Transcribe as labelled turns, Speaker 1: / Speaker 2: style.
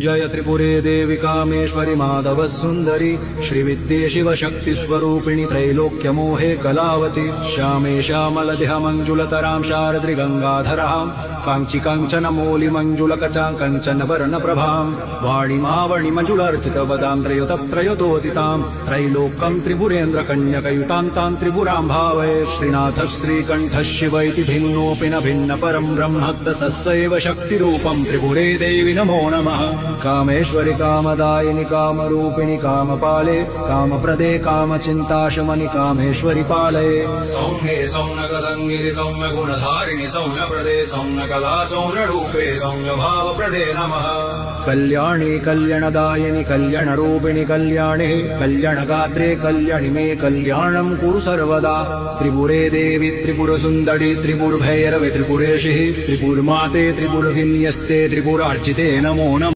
Speaker 1: जय त्रिपुरे देवी कामेश्वरी माधव सुंदरी श्रीविद्ये शिवशक्तिस्वरूपिणी त्रैलोक्यमोहे कलावती श्यामे श्यामलदेह मंजुलतरां शारद्रि गंगाधरां कांची कांचन मौलि मंजुलकचां कंचन वर्ण प्रभां वाणिमावणि मंजुलार्चितवदां त्रयोतोदितां त्रैलोक्यं त्रिपुरेन्द्र कन्यकयुतां तां त्रिपुरां भावये श्रीनाथ श्रीकण्ठ शिवैति भिन्नोऽपि न भिन्न परं ब्रह्मत्तसस्यैव शक्तिरूपं त्रिपुरे देवी नमो नमः। कामेश्वरि कामदायिनि कामरूपिणि कामपाले कामप्रदे कामचिन्ताशमनि कामेश्वरि पालये सौम्ये सौम्यगदङ्गिरि सौम्यगुणधारिणि सौम्यप्रदे सौम्यकला सौम्यरूपे सौम्यभावप्रदे नमः। कल्याणी कल्याणदायिनि कल्याणरूपिणि कल्याणे कल्याणगात्रे कल्याणि मे कल्याणं कुरु सर्वदा त्रिपुरे देवी त्रिपुरसुन्दरी त्रिपुरभैरवे त्रिपुरेशिः त्रिपुरमाते त्रिपुरविन्यस्ते त्रिपुरार्चिते नमो नमः।